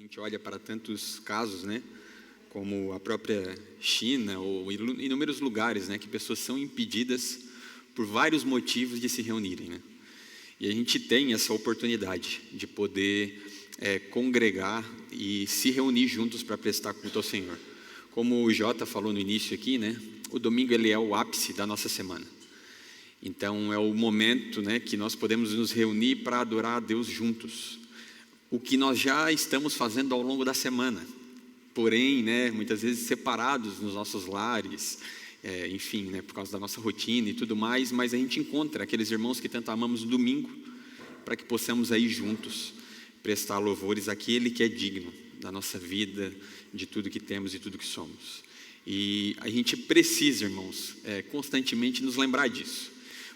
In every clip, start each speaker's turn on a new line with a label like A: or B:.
A: gente olha para tantos casos, né, como a própria China ou inúmeros lugares, né, que pessoas são impedidas por vários motivos de se reunirem, né? E a gente tem essa oportunidade de poder congregar e se reunir juntos para prestar culto ao Senhor. Como o Jota falou no início aqui, né, o domingo ele é o ápice da nossa semana. Então é o momento, né, que nós podemos nos reunir para adorar a Deus juntos. O que nós já estamos fazendo ao longo da semana, porém, né, muitas vezes separados nos nossos lares, enfim, né, por causa da nossa rotina e tudo mais, mas a gente encontra aqueles irmãos que tanto amamos no domingo, para que possamos aí juntos prestar louvores àquele que é digno da nossa vida, de tudo que temos e tudo que somos. E a gente precisa, irmãos, constantemente nos lembrar disso,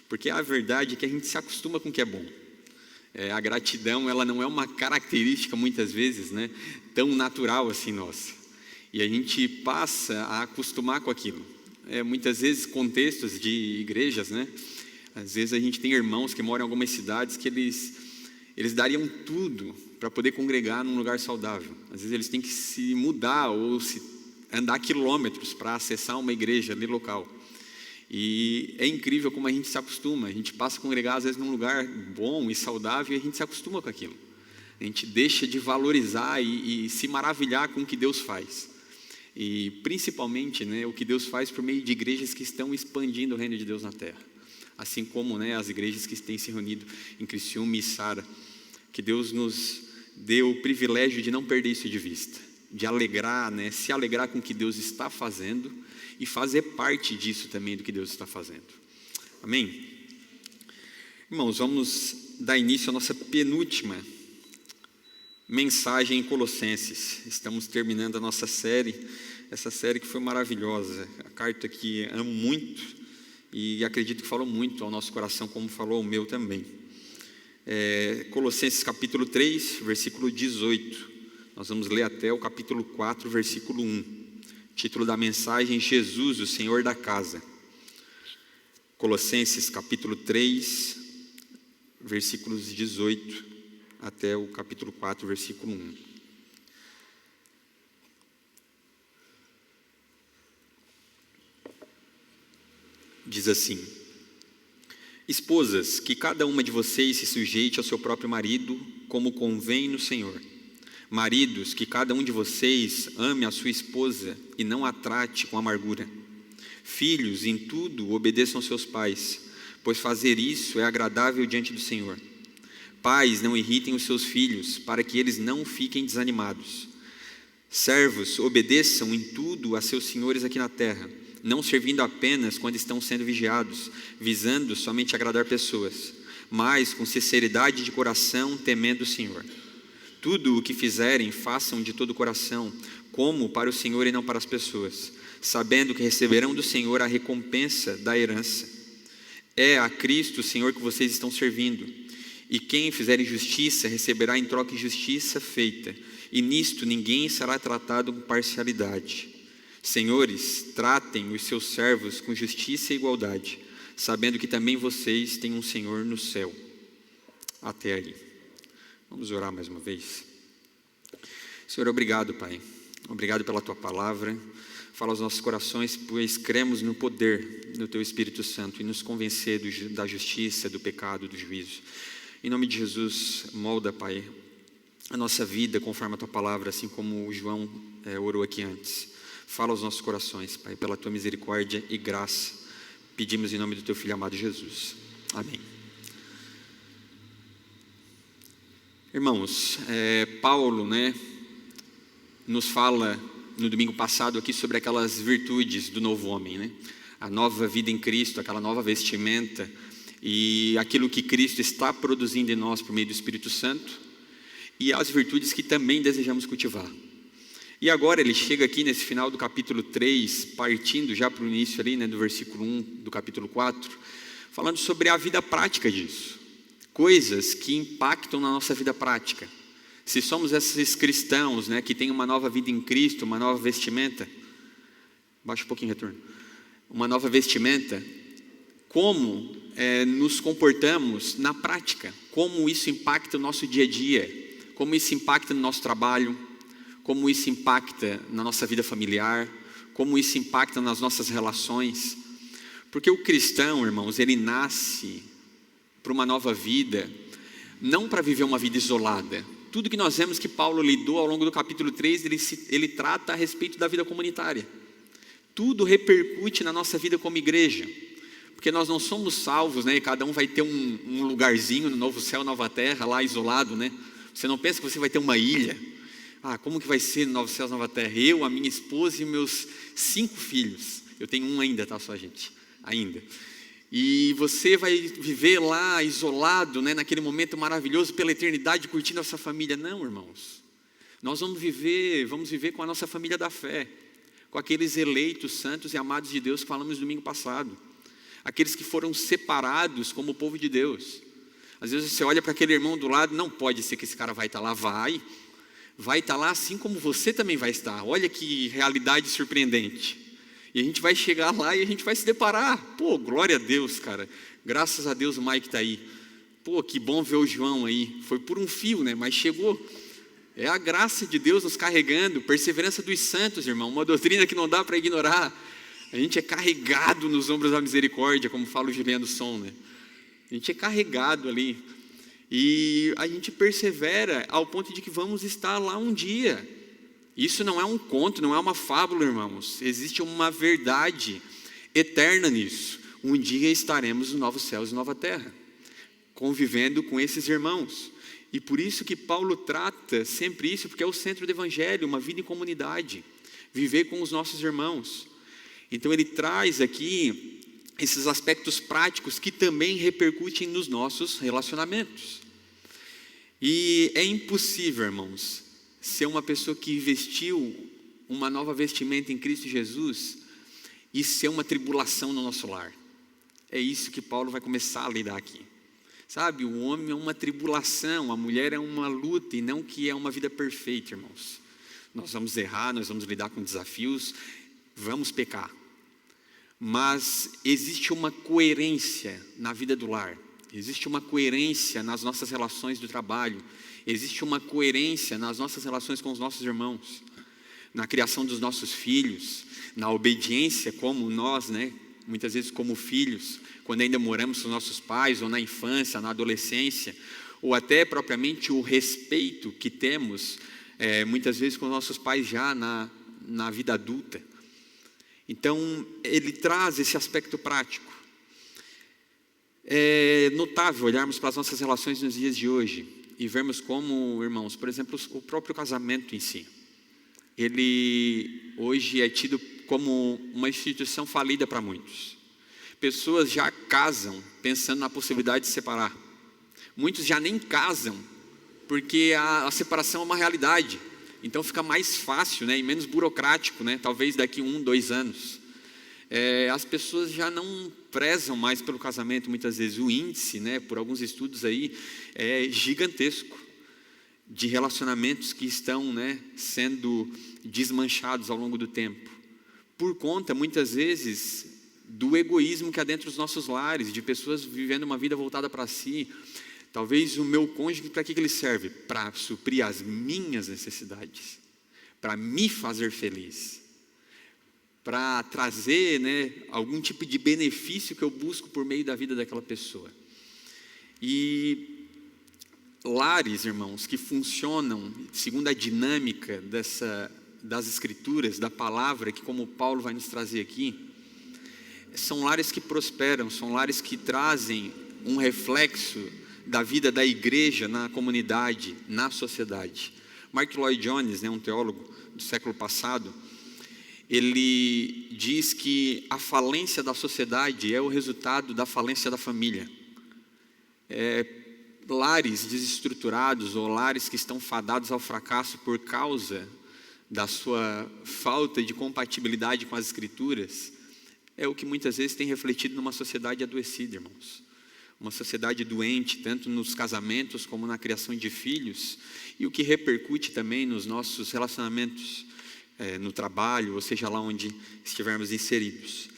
A: porque a verdade é que a gente se acostuma com o que é bom. A gratidão, ela não é uma característica, muitas vezes, né, tão natural assim nossa. E a gente passa a acostumar com aquilo. Muitas vezes, contextos de igrejas, né, às vezes a gente tem irmãos que moram em algumas cidades que eles dariam tudo para poder congregar num lugar saudável. Às vezes eles têm que se mudar ou andar quilômetros para acessar uma igreja ali local. E é incrível como a gente se acostuma. A gente passa a congregar às vezes num lugar bom e saudável e a gente se acostuma com aquilo. A gente deixa de valorizar e se maravilhar com o que Deus faz. E principalmente, né, o que Deus faz por meio de igrejas que estão expandindo o reino de Deus na terra. Assim como, né, as igrejas que têm se reunido em Criciúma e Sara. Que Deus nos deu o privilégio de não perder isso de vista. De alegrar, né, se alegrar com o que Deus está fazendo e fazer parte disso também do que Deus está fazendo. Amém? Irmãos, vamos dar início à nossa penúltima mensagem em Colossenses. Estamos terminando a nossa série, essa série que foi maravilhosa. A carta que amo muito e acredito que falou muito ao nosso coração, como falou ao meu também. Colossenses capítulo 3, versículo 18. Nós vamos ler até o capítulo 4, versículo 1. Título da mensagem: Jesus, o Senhor da casa. Colossenses capítulo 3, versículos 18 até o capítulo 4, versículo 1. Diz assim: Esposas, que cada uma de vocês se sujeite ao seu próprio marido, como convém no Senhor. Maridos, que cada um de vocês ame a sua esposa e não a trate com amargura. Filhos, em tudo obedeçam seus pais, pois fazer isso é agradável diante do Senhor. Pais, não irritem os seus filhos, para que eles não fiquem desanimados. Servos, obedeçam em tudo a seus senhores aqui na terra, não servindo apenas quando estão sendo vigiados, visando somente agradar pessoas, mas com sinceridade de coração, temendo o Senhor. Tudo o que fizerem, façam de todo o coração, como para o Senhor e não para as pessoas, sabendo que receberão do Senhor a recompensa da herança. É a Cristo, o Senhor, que vocês estão servindo. E quem fizer injustiça, receberá em troca injustiça feita. E nisto ninguém será tratado com parcialidade. Senhores, tratem os seus servos com justiça e igualdade, sabendo que também vocês têm um Senhor no céu. Até aí. Vamos orar mais uma vez. Senhor, obrigado, Pai. Obrigado pela Tua palavra. Fala aos nossos corações, pois cremos no poder do Teu Espírito Santo e nos convencer da justiça, do pecado, do juízo. Em nome de Jesus, molda, Pai, a nossa vida conforme a Tua palavra, assim como o João orou aqui antes. Fala aos nossos corações, Pai, pela Tua misericórdia e graça. Pedimos em nome do Teu Filho amado Jesus. Amém. Irmãos, Paulo, né, nos fala no domingo passado aqui sobre aquelas virtudes do novo homem, né? A nova vida em Cristo, aquela nova vestimenta e aquilo que Cristo está produzindo em nós por meio do Espírito Santo e as virtudes que também desejamos cultivar. E agora ele chega aqui nesse final do capítulo 3, partindo já para o início ali, né, do versículo 1 do capítulo 4, falando sobre a vida prática disso. Coisas que impactam na nossa vida prática. Se somos esses cristãos, né, que têm uma nova vida em Cristo, uma nova vestimenta, baixa um pouquinho o retorno, uma nova vestimenta, como nos comportamos na prática, como isso impacta o nosso dia a dia, como isso impacta no nosso trabalho, como isso impacta na nossa vida familiar, como isso impacta nas nossas relações. Porque o cristão, irmãos, ele nasce para uma nova vida, não para viver uma vida isolada. Tudo que nós vemos que Paulo lidou ao longo do capítulo 3, ele trata a respeito da vida comunitária. Tudo repercute na nossa vida como igreja. Porque nós não somos salvos, né? E cada um vai ter um lugarzinho no novo céu, nova terra, lá isolado, né? Você não pensa que você vai ter uma ilha. Como que vai ser no novo céu, nova terra? Eu, a minha esposa e meus 5 filhos. Eu tenho um ainda, tá, só gente? Ainda. E você vai viver lá isolado, né, naquele momento maravilhoso pela eternidade, curtindo a sua família. Não, irmãos. Nós vamos viver com a nossa família da fé, com aqueles eleitos, santos e amados de Deus que falamos domingo passado. Aqueles que foram separados como o povo de Deus. Às vezes você olha para aquele irmão do lado, não pode ser que esse cara vai estar lá, vai estar lá assim como você também vai estar. Olha que realidade surpreendente. E a gente vai chegar lá e a gente vai se deparar. Pô, glória a Deus, cara. Graças a Deus o Mike está aí. Pô, que bom ver o João aí. Foi por um fio, né? Mas chegou. É a graça de Deus nos carregando. Perseverança dos santos, irmão. Uma doutrina que não dá para ignorar. A gente é carregado nos ombros da misericórdia, como fala o Juliano Som, né? A gente é carregado ali. E a gente persevera ao ponto de que vamos estar lá um dia. Isso não é um conto, não é uma fábula, irmãos. Existe uma verdade eterna nisso. Um dia estaremos no novo céus e nova terra, convivendo com esses irmãos. E por isso que Paulo trata sempre isso, porque é o centro do evangelho, uma vida em comunidade, viver com os nossos irmãos. Então ele traz aqui esses aspectos práticos que também repercutem nos nossos relacionamentos. E é impossível, irmãos, ser uma pessoa que vestiu uma nova vestimenta em Cristo Jesus e ser uma tribulação no nosso lar. É isso que Paulo vai começar a lidar aqui. Sabe, o homem é uma tribulação, a mulher é uma luta, e não que é uma vida perfeita, irmãos. Nós vamos errar, nós vamos lidar com desafios, vamos pecar. Mas existe uma coerência na vida do lar. Existe uma coerência nas nossas relações do trabalho. Existe uma coerência nas nossas relações com os nossos irmãos. Na criação dos nossos filhos. Na obediência como nós, né? Muitas vezes como filhos. Quando ainda moramos com os nossos pais. Ou na infância, na adolescência. Ou até propriamente o respeito que temos. Muitas vezes com os nossos pais já na vida adulta. Então ele traz esse aspecto prático. É notável olharmos para as nossas relações nos dias de hoje e vermos como, irmãos, por exemplo, o próprio casamento em si, ele hoje é tido como uma instituição falida para muitos. Pessoas já casam pensando na possibilidade de separar. Muitos já nem casam porque a separação é uma realidade. Então fica mais fácil, né, e menos burocrático, né, talvez daqui 1, 2 anos. As pessoas já não prezam mais pelo casamento muitas vezes. O índice, né, por alguns estudos aí, é gigantesco de relacionamentos que estão, né, sendo desmanchados ao longo do tempo. Por conta, muitas vezes, do egoísmo que há dentro dos nossos lares, de pessoas vivendo uma vida voltada para si. Talvez o meu cônjuge, para que ele serve? Para suprir as minhas necessidades, para me fazer feliz, para trazer, né, algum tipo de benefício que eu busco por meio da vida daquela pessoa. E lares, irmãos, que funcionam segundo a dinâmica das escrituras, da palavra, que como Paulo vai nos trazer aqui, são lares que prosperam, são lares que trazem um reflexo da vida da igreja na comunidade, na sociedade. Mark Lloyd Jones, né, um teólogo do século passado, ele diz que a falência da sociedade é o resultado da falência da família. Lares desestruturados ou lares que estão fadados ao fracasso por causa da sua falta de compatibilidade com as escrituras, é o que muitas vezes tem refletido numa sociedade adoecida, irmãos. Uma sociedade doente, tanto nos casamentos como na criação de filhos, e o que repercute também nos nossos relacionamentos, no trabalho, ou seja lá onde estivermos inseridos.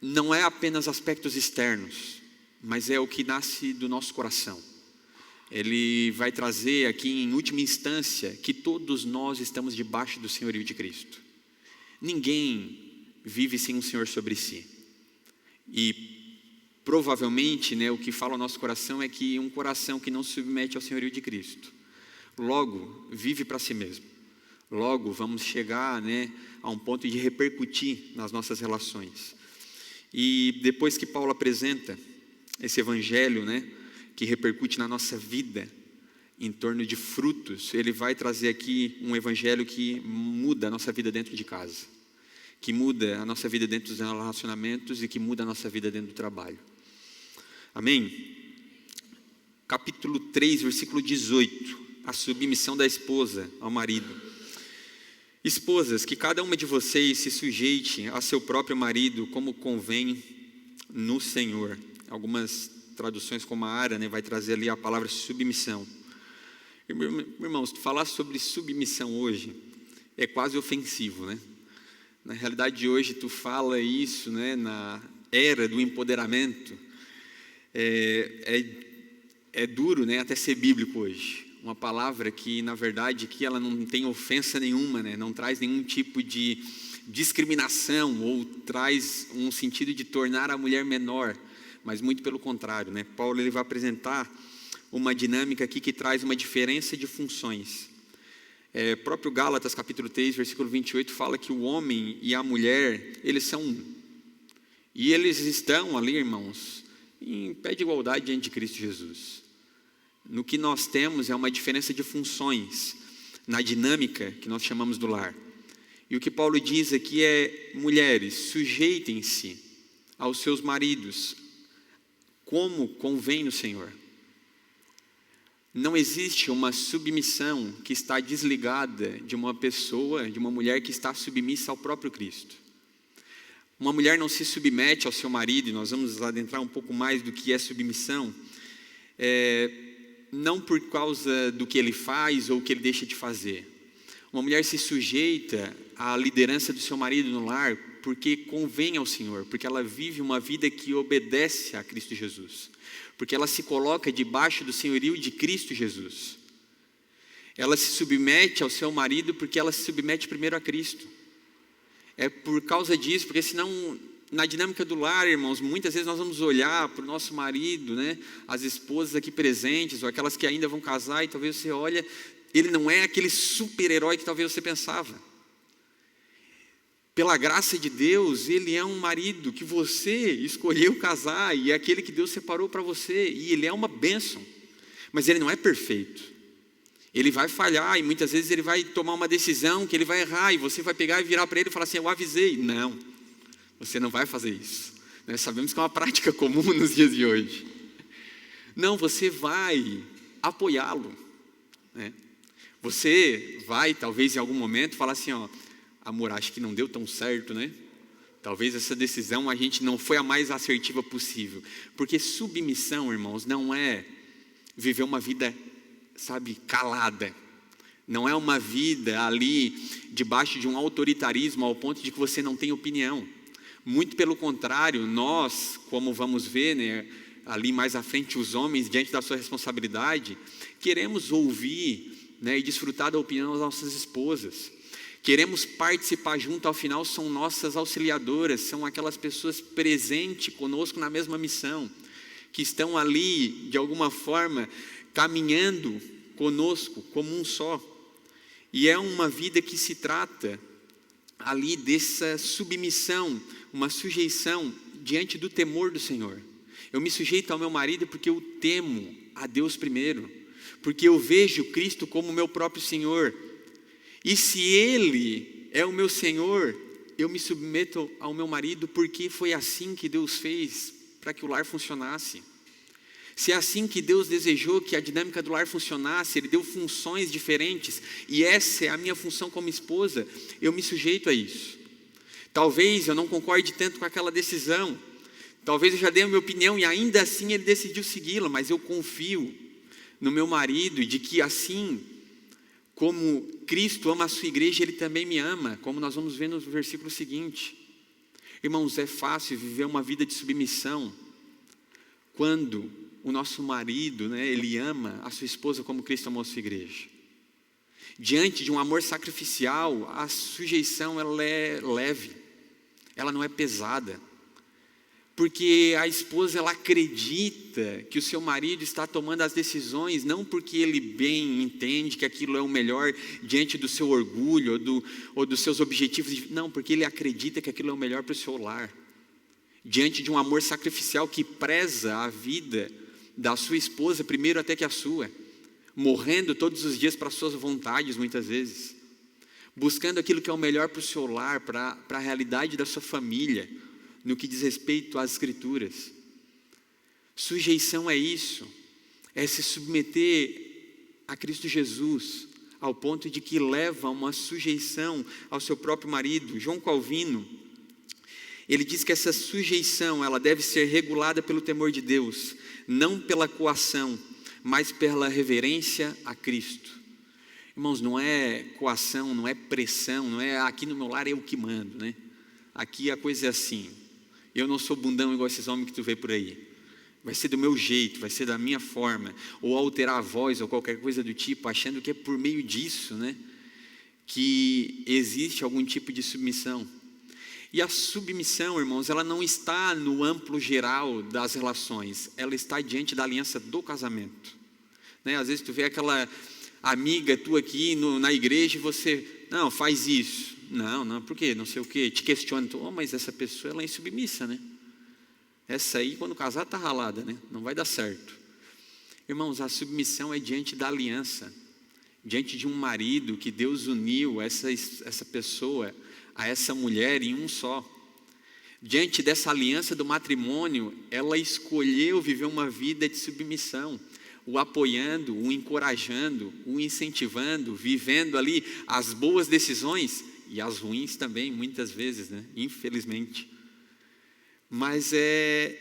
A: Não é apenas aspectos externos, mas é o que nasce do nosso coração. ele vai trazer aqui em última instância que todos nós estamos debaixo do senhorio de Cristo. Ninguém vive sem um Senhor sobre si. E provavelmente, o que fala o nosso coração é que um coração que não se submete ao senhorio de Cristo, logo vive para si mesmo. Logo vamos chegar a um ponto de repercutir nas nossas relações. E depois que Paulo apresenta esse evangelho, que repercute na nossa vida, em torno de frutos, ele vai trazer aqui um evangelho que muda a nossa vida dentro de casa, que muda a nossa vida dentro dos relacionamentos e que muda a nossa vida dentro do trabalho. Amém? Capítulo 3, versículo 18, a submissão da esposa ao marido. Esposas, que cada uma de vocês se sujeite a seu próprio marido como convém no Senhor. Algumas traduções como a Ara, vai trazer ali a palavra submissão. Irmãos, falar sobre submissão hoje é quase ofensivo, Na realidade de hoje tu fala isso, na era do empoderamento, é duro, até ser bíblico hoje. Uma palavra que na verdade aqui ela não tem ofensa nenhuma, não traz nenhum tipo de discriminação ou traz um sentido de tornar a mulher menor, mas muito pelo contrário, Paulo ele vai apresentar uma dinâmica aqui que traz uma diferença de funções. Próprio Gálatas capítulo 3, versículo 28 fala que o homem e a mulher, eles são um. E eles estão ali, irmãos, em pé de igualdade diante de Cristo Jesus. No que nós temos é uma diferença de funções, na dinâmica que nós chamamos do lar. E o que Paulo diz aqui é: mulheres, sujeitem-se aos seus maridos, como convém no Senhor. Não existe uma submissão que está desligada de uma pessoa, de uma mulher que está submissa ao próprio Cristo. Uma mulher não se submete ao seu marido, e nós vamos adentrar um pouco mais do que é submissão, não por causa do que ele faz ou o que ele deixa de fazer. Uma mulher se sujeita à liderança do seu marido no lar porque convém ao Senhor, porque ela vive uma vida que obedece a Cristo Jesus, porque ela se coloca debaixo do senhorio de Cristo Jesus. Ela se submete ao seu marido porque ela se submete primeiro a Cristo. É por causa disso, porque senão, na dinâmica do lar, irmãos, muitas vezes nós vamos olhar para o nosso marido, as esposas aqui presentes, ou aquelas que ainda vão casar, e talvez você olha, ele não é aquele super-herói que talvez você pensava. Pela graça de Deus, ele é um marido que você escolheu casar, e é aquele que Deus separou para você, e ele é uma bênção, mas ele não é perfeito. Ele vai falhar, e muitas vezes ele vai tomar uma decisão que ele vai errar, e você vai pegar e virar para ele e falar assim: eu avisei. Não, você não vai fazer isso. Nós sabemos que é uma prática comum nos dias de hoje. Não, você vai apoiá-lo. Você vai, talvez em algum momento, falar assim: amor, acho que não deu tão certo, Talvez essa decisão a gente não foi a mais assertiva possível. Porque submissão, irmãos, não é viver uma vida, calada. Não é uma vida ali debaixo de um autoritarismo ao ponto de que você não tem opinião. Muito pelo contrário, nós, como vamos ver, ali mais à frente, os homens, diante da sua responsabilidade, queremos ouvir e desfrutar da opinião das nossas esposas. Queremos participar junto, ao final são nossas auxiliadoras, são aquelas pessoas presentes conosco na mesma missão, que estão ali, de alguma forma, caminhando conosco como um só. E é uma vida que se trata ali dessa submissão, uma sujeição diante do temor do Senhor. Eu me sujeito ao meu marido porque eu temo a Deus primeiro, porque eu vejo Cristo como meu próprio Senhor. E se Ele é o meu Senhor, eu me submeto ao meu marido porque foi assim que Deus fez para que o lar funcionasse. Se é assim que Deus desejou que a dinâmica do lar funcionasse, Ele deu funções diferentes, e essa é a minha função como esposa, eu me sujeito a isso. Talvez eu não concorde tanto com aquela decisão, talvez eu já dei a minha opinião e ainda assim Ele decidiu segui-la, mas eu confio no meu marido, de que assim como Cristo ama a sua igreja, Ele também me ama, como nós vamos ver no versículo seguinte. Irmãos, é fácil viver uma vida de submissão quando o nosso marido, né, ele ama a sua esposa como Cristo amou a sua igreja. Diante de um amor sacrificial, a sujeição ela é leve, ela não é pesada. Porque a esposa ela acredita que o seu marido está tomando as decisões, não porque ele bem entende que aquilo é o melhor diante do seu orgulho ou dos seus objetivos, não, porque ele acredita que aquilo é o melhor para o seu lar. Diante de um amor sacrificial que preza a vida da sua esposa, primeiro até que a sua, morrendo todos os dias para as suas vontades muitas vezes, buscando aquilo que é o melhor para o seu lar, para a realidade da sua família, no que diz respeito às Escrituras. Sujeição é isso, é se submeter a Cristo Jesus, ao ponto de que leva a uma sujeição ao seu próprio marido. João Calvino, ele diz que essa sujeição, ela deve ser regulada pelo temor de Deus, não pela coação, mas pela reverência a Cristo. Irmãos, não é coação, não é pressão, não é aqui no meu lar eu que mando, né? Aqui a coisa é assim. Eu não sou bundão igual esses homens que tu vê por aí. Vai ser do meu jeito, vai ser da minha forma. Ou alterar a voz ou qualquer coisa do tipo, achando que é por meio disso, né, que existe algum tipo de submissão. E a submissão, irmãos, ela não está no amplo geral das relações. Ela está diante da aliança do casamento. Né? Às vezes tu vê aquela amiga tua aqui na igreja e você, não, faz isso. Não, por quê? Não sei o quê. Te questiona, mas essa pessoa ela é insubmissa, né? Essa aí, quando casar, está ralada, né? Não vai dar certo. Irmãos, a submissão é diante da aliança. Diante de um marido que Deus uniu essa pessoa a essa mulher em um só. Diante dessa aliança do matrimônio, ela escolheu viver uma vida de submissão, o apoiando, o encorajando, o incentivando, vivendo ali as boas decisões e as ruins também, muitas vezes, né? Infelizmente. Mas é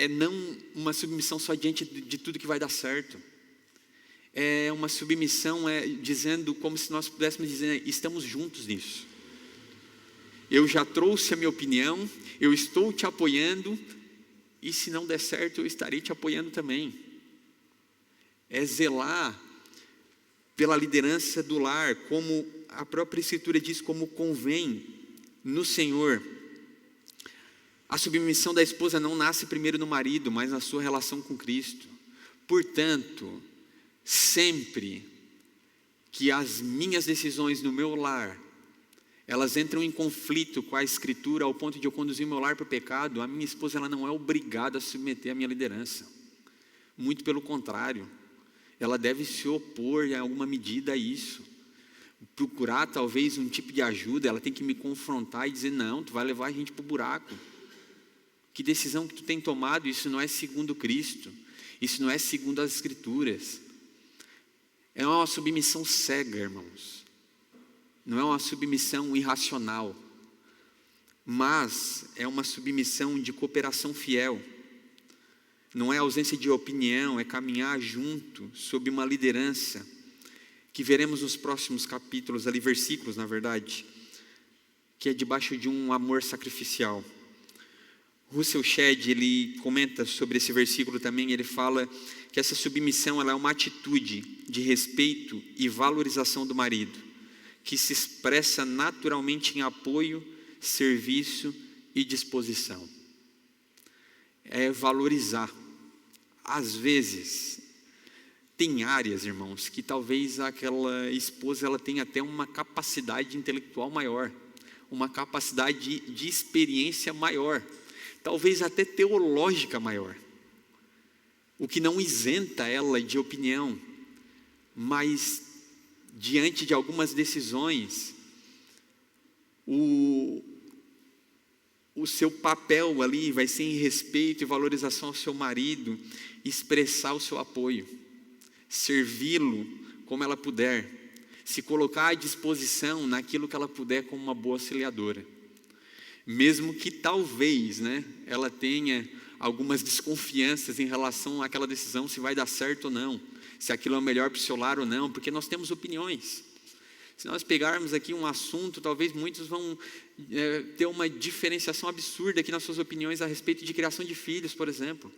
A: não uma submissão só diante de tudo que vai dar certo. É uma submissão dizendo, como se nós pudéssemos dizer, estamos juntos nisso. Eu já trouxe a minha opinião, eu estou te apoiando, e se não der certo, eu estarei te apoiando também. É zelar pela liderança do lar, como a própria Escritura diz, como convém no Senhor. A submissão da esposa não nasce primeiro no marido, mas na sua relação com Cristo. Portanto, sempre que as minhas decisões no meu lar, elas entram em conflito com a Escritura, ao ponto de eu conduzir meu lar para o pecado, a minha esposa ela não é obrigada a submeter a minha liderança. Muito pelo contrário, ela deve se opor em alguma medida a isso. Procurar talvez um tipo de ajuda, ela tem que me confrontar e dizer, não, tu vai levar a gente para o buraco. Que decisão que tu tem tomado, isso não é segundo Cristo, isso não é segundo as Escrituras. É uma submissão cega, irmãos. Não é uma submissão irracional, mas é uma submissão de cooperação fiel. Não é ausência de opinião, é caminhar junto, sob uma liderança, que veremos nos próximos capítulos, ali versículos na verdade, que é debaixo de um amor sacrificial. Russell Shedd, ele comenta sobre esse versículo também, ele fala que essa submissão ela é uma atitude de respeito e valorização do marido, que se expressa naturalmente em apoio, serviço e disposição. É valorizar. Às vezes, tem áreas, irmãos, que talvez aquela esposa ela tenha até uma capacidade intelectual maior, uma capacidade de experiência maior, talvez até teológica maior, o que não isenta ela de opinião, mas diante de algumas decisões, o seu papel ali vai ser em respeito e valorização ao seu marido, expressar o seu apoio, servi-lo como ela puder, se colocar à disposição naquilo que ela puder como uma boa auxiliadora. Mesmo que talvez, né, ela tenha algumas desconfianças em relação àquela decisão, se vai dar certo ou não, se aquilo é o melhor para o seu lar ou não, porque nós temos opiniões. Se nós pegarmos aqui um assunto, talvez muitos vão ter uma diferenciação absurda aqui nas suas opiniões a respeito de criação de filhos, por exemplo.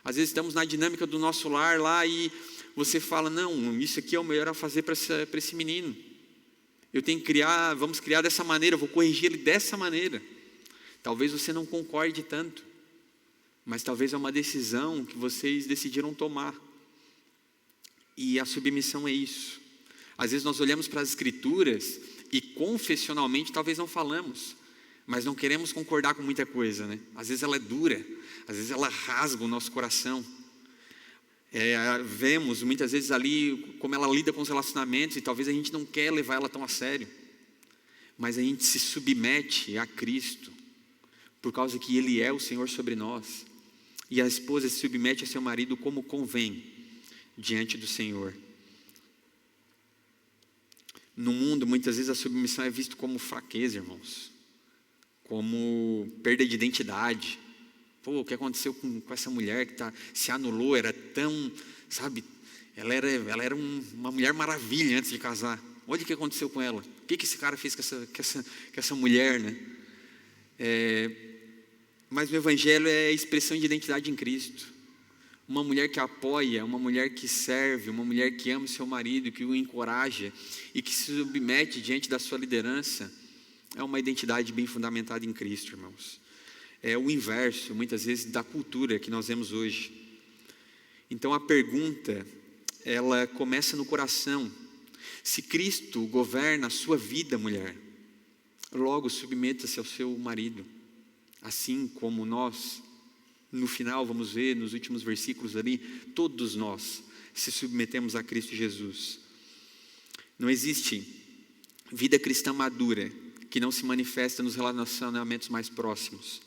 A: Às vezes estamos na dinâmica do nosso lar lá e você fala, não, isso aqui é o melhor a fazer para esse menino. Eu tenho que criar, vamos criar dessa maneira, eu vou corrigir ele dessa maneira. Talvez você não concorde tanto, mas talvez é uma decisão que vocês decidiram tomar. E a submissão é isso. Às vezes nós olhamos para as Escrituras e confessionalmente talvez não falamos, mas não queremos concordar com muita coisa, né? Às vezes ela é dura, às vezes ela rasga o nosso coração. Vemos muitas vezes ali como ela lida com os relacionamentos e talvez a gente não quer levar ela tão a sério, mas a gente se submete a Cristo, por causa que Ele é o Senhor sobre nós, e a esposa se submete a seu marido como convém, diante do Senhor. No mundo, muitas vezes a submissão é vista como fraqueza, irmãos, como perda de identidade. Pô, o que aconteceu com essa mulher que se anulou, era tão, sabe, ela era uma mulher maravilha antes de casar. Olha o que aconteceu com ela, o que esse cara fez com essa mulher, né? Mas o Evangelho é a expressão de identidade em Cristo. Uma mulher que apoia, uma mulher que serve, uma mulher que ama o seu marido, que o encoraja e que se submete diante da sua liderança, é uma identidade bem fundamentada em Cristo, irmãos. É o inverso, muitas vezes, da cultura que nós vemos hoje. Então a pergunta, ela começa no coração. Se Cristo governa a sua vida, mulher, logo submeta-se ao seu marido, assim como nós, no final vamos ver, nos últimos versículos ali, todos nós se submetemos a Cristo Jesus. Não existe vida cristã madura que não se manifesta nos relacionamentos mais próximos.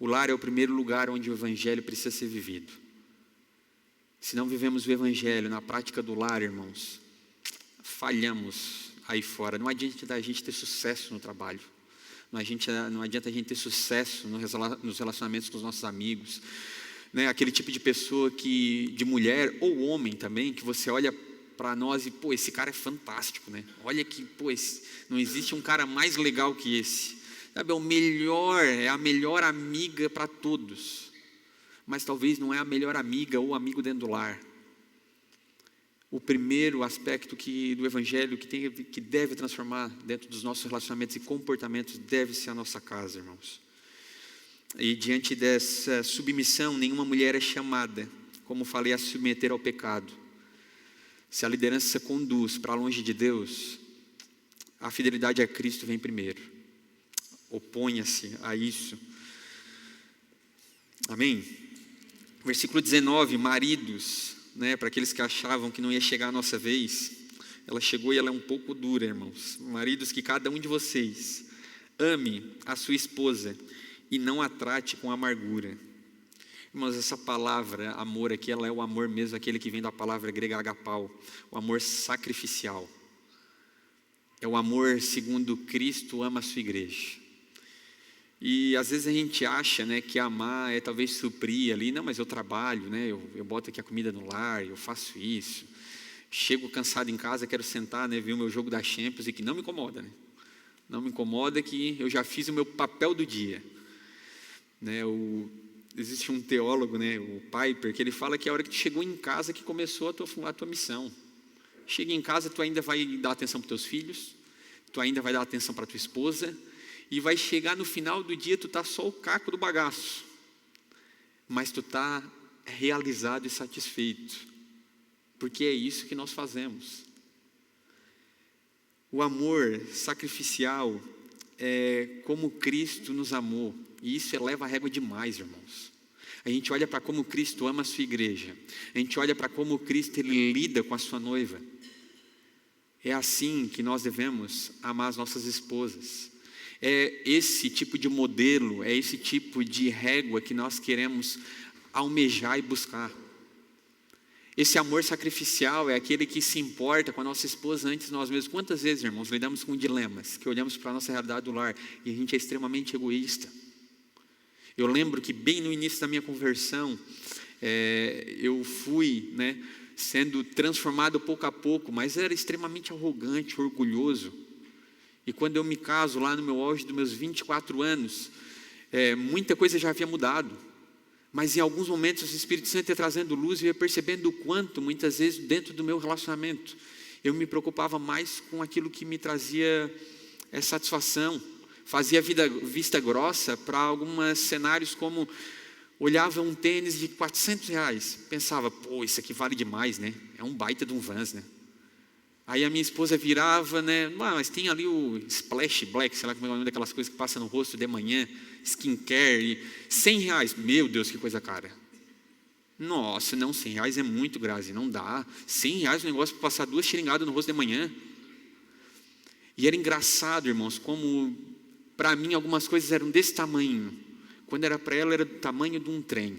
A: O lar é o primeiro lugar onde o Evangelho precisa ser vivido. Se não vivemos o Evangelho na prática do lar, irmãos, falhamos aí fora. Não adianta a gente ter sucesso no trabalho. Não adianta a gente ter sucesso nos relacionamentos com os nossos amigos. Né? Aquele tipo de pessoa de mulher ou homem também, que você olha para nós e, pô, esse cara é fantástico, né? Olha que, pô, não existe um cara mais legal que esse. Sabe, é a melhor amiga para todos, mas talvez não é a melhor amiga ou amigo dentro do lar. O primeiro aspecto do Evangelho que deve transformar dentro dos nossos relacionamentos e comportamentos deve ser a nossa casa, irmãos. E diante dessa submissão, nenhuma mulher é chamada, como falei, a se submeter ao pecado. Se a liderança conduz para longe de Deus, a fidelidade a Cristo vem primeiro. Oponha-se a isso. Amém? Versículo 19, maridos, né, para aqueles que achavam que não ia chegar a nossa vez, ela chegou e ela é um pouco dura, irmãos. Maridos, que cada um de vocês ame a sua esposa e não a trate com amargura. Irmãos, essa palavra amor aqui, ela é o amor mesmo, aquele que vem da palavra grega agapau, o amor sacrificial. É o amor segundo Cristo ama a sua igreja. E às vezes a gente acha, né, que amar é talvez suprir ali, não, mas eu trabalho, né, eu boto aqui a comida no lar, eu faço isso, chego cansado em casa, quero sentar, né, ver o meu jogo da Champions e que não me incomoda, né, não me incomoda que eu já fiz o meu papel do dia, né, existe um teólogo, né, o Piper, que ele fala que a hora que tu chegou em casa que começou a tua missão. Chega em casa, tu ainda vai dar atenção para os teus filhos, tu ainda vai dar atenção para tua esposa, e vai chegar no final do dia, tu está só o caco do bagaço, mas tu está realizado e satisfeito, porque é isso que nós fazemos. O amor sacrificial é como Cristo nos amou, e isso eleva a régua demais, irmãos. A gente olha para como Cristo ama a sua igreja, a gente olha para como Cristo ele lida com a sua noiva. É assim que nós devemos amar as nossas esposas. É esse tipo de modelo, é esse tipo de régua que nós queremos almejar e buscar. Esse amor sacrificial é aquele que se importa com a nossa esposa antes de nós mesmos. Quantas vezes, irmãos, lidamos com dilemas, que olhamos para a nossa realidade do lar e a gente é extremamente egoísta. Eu lembro que bem no início da minha conversão, eu fui, né, sendo transformado pouco a pouco, mas era extremamente arrogante, orgulhoso. E quando eu me caso, lá no meu auge dos meus 24 anos, muita coisa já havia mudado. Mas em alguns momentos o Espírito Santo ia trazendo luz e eu ia percebendo o quanto, muitas vezes, dentro do meu relacionamento, eu me preocupava mais com aquilo que me trazia satisfação. Fazia vista grossa para alguns cenários, como olhava um tênis de R$ 400, pensava, pô, isso aqui vale demais, né? É um baita de um Vans, né? Aí a minha esposa virava, né? Mas tem ali o Splash Black, sei lá como é o nome daquelas coisas que passa no rosto de manhã, skincare, R$ 100, meu Deus, que coisa cara. Nossa, não, R$ 100 é muito, Grazi, não dá. R$ 100 um negócio para passar 2 xiringadas no rosto de manhã. E era engraçado, irmãos, como para mim algumas coisas eram desse tamanho, quando era para ela era do tamanho de um trem.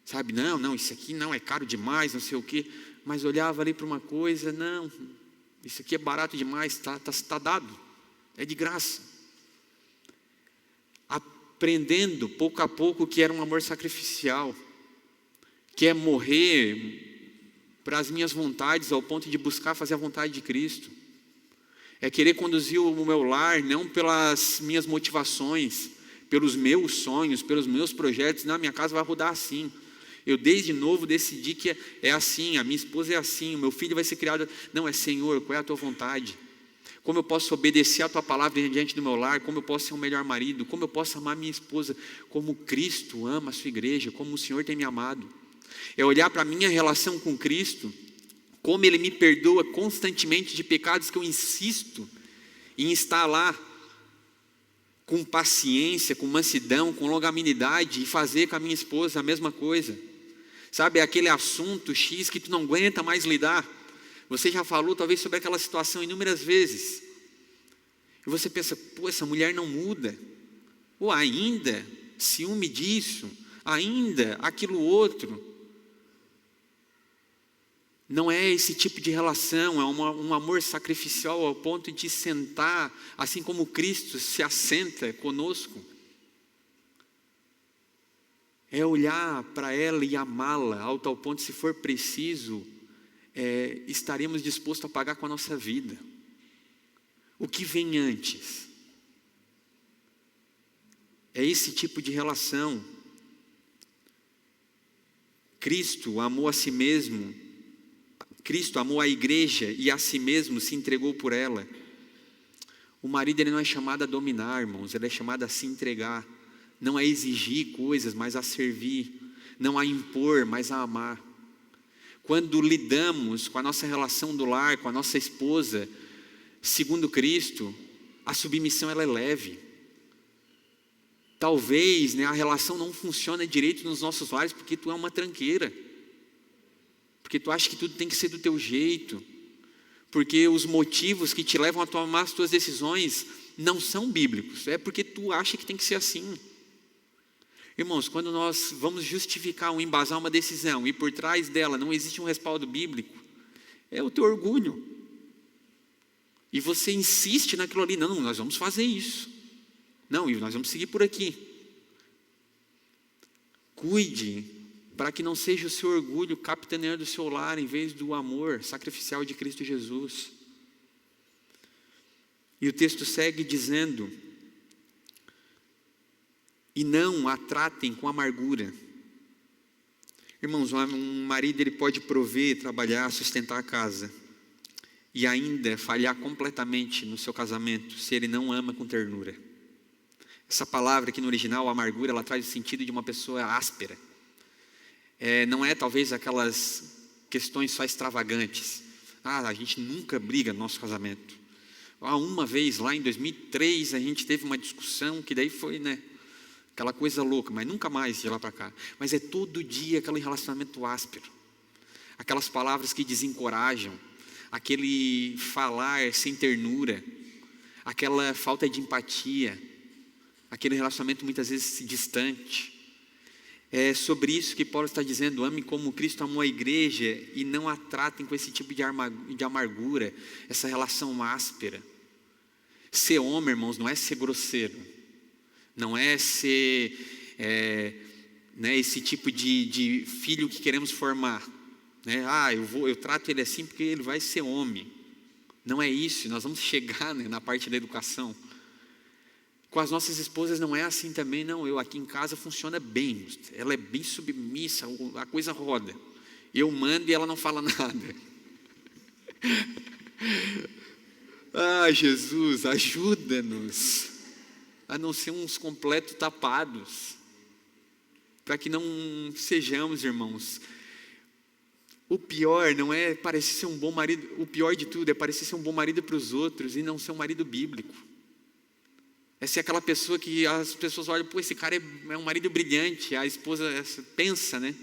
A: Sabe, não, isso aqui não é caro demais, não sei o quê. Mas olhava ali para uma coisa, não, isso aqui é barato demais, tá dado, é de graça. Aprendendo pouco a pouco que era um amor sacrificial, que é morrer para as minhas vontades ao ponto de buscar fazer a vontade de Cristo. É querer conduzir o meu lar não pelas minhas motivações, pelos meus sonhos, pelos meus projetos. Não, minha casa vai rodar assim. Eu desde novo decidi que é assim, a minha esposa é assim, o meu filho vai ser criado. Não, é Senhor, qual é a tua vontade? Como eu posso obedecer a tua palavra diante do meu lar? Como eu posso ser um melhor marido? Como eu posso amar minha esposa? Como Cristo ama a sua igreja? Como o Senhor tem me amado? É olhar para a minha relação com Cristo, como Ele me perdoa constantemente de pecados que eu insisto em estar lá, com paciência, com mansidão, com longanimidade, e fazer com a minha esposa a mesma coisa. Sabe, é aquele assunto X que tu não aguenta mais lidar. Você já falou talvez sobre aquela situação inúmeras vezes. E você pensa, pô, essa mulher não muda. Ou ainda, ciúme disso, ainda aquilo outro. Não é esse tipo de relação, é um amor sacrificial ao ponto de sentar, assim como Cristo se assenta conosco. É olhar para ela e amá-la, ao tal ponto, se for preciso, estaremos dispostos a pagar com a nossa vida. O que vem antes? É esse tipo de relação. Cristo amou a si mesmo, Cristo amou a igreja e a si mesmo se entregou por ela. O marido ele não é chamado a dominar, irmãos, ele é chamado a se entregar. Não a exigir coisas, mas a servir. Não a impor, mas a amar. Quando lidamos com a nossa relação do lar, com a nossa esposa, segundo Cristo, a submissão ela é leve. Talvez a relação não funcione direito nos nossos lares porque tu é uma tranqueira. Porque tu acha que tudo tem que ser do teu jeito. Porque os motivos que te levam a tomar as tuas decisões não são bíblicos. É porque tu acha que tem que ser assim. Irmãos, quando nós vamos justificar ou embasar uma decisão e por trás dela não existe um respaldo bíblico, é o teu orgulho. E você insiste naquilo ali, não, nós vamos fazer isso. Não, e nós vamos seguir por aqui. Cuide para que não seja o seu orgulho capitaneando o seu lar em vez do amor sacrificial de Cristo Jesus. E o texto segue dizendo: e não a tratem com amargura. Irmãos, um marido ele pode prover, trabalhar, sustentar a casa e ainda falhar completamente no seu casamento se ele não ama com ternura. Essa palavra aqui no original, amargura, ela traz o sentido de uma pessoa áspera. Não é talvez aquelas questões só extravagantes. A gente nunca briga no nosso casamento. Uma vez lá em 2003 a gente teve uma discussão que daí foi, aquela coisa louca, mas nunca mais de lá para cá. Mas é todo dia aquele relacionamento áspero. Aquelas palavras que desencorajam, aquele falar sem ternura, aquela falta de empatia, aquele relacionamento muitas vezes distante. É sobre isso que Paulo está dizendo: ame como Cristo amou a igreja e não a tratem com esse tipo de amargura, essa relação áspera. Ser homem, irmãos, não é ser grosseiro, não é ser esse tipo de filho que queremos formar. Eu trato ele assim porque ele vai ser homem. Não é isso, nós vamos chegar na parte da educação. Com as nossas esposas não é assim também, não. Eu aqui em casa funciona bem. Ela é bem submissa, a coisa roda. Eu mando e ela não fala nada. Ah, Jesus, ajuda-nos a não ser uns completos tapados, para que não sejamos, irmãos. O pior não é parecer ser um bom marido, o pior de tudo é parecer ser um bom marido para os outros e não ser um marido bíblico. É ser aquela pessoa que as pessoas olham, pô, esse cara é um marido brilhante, a esposa pensa, né?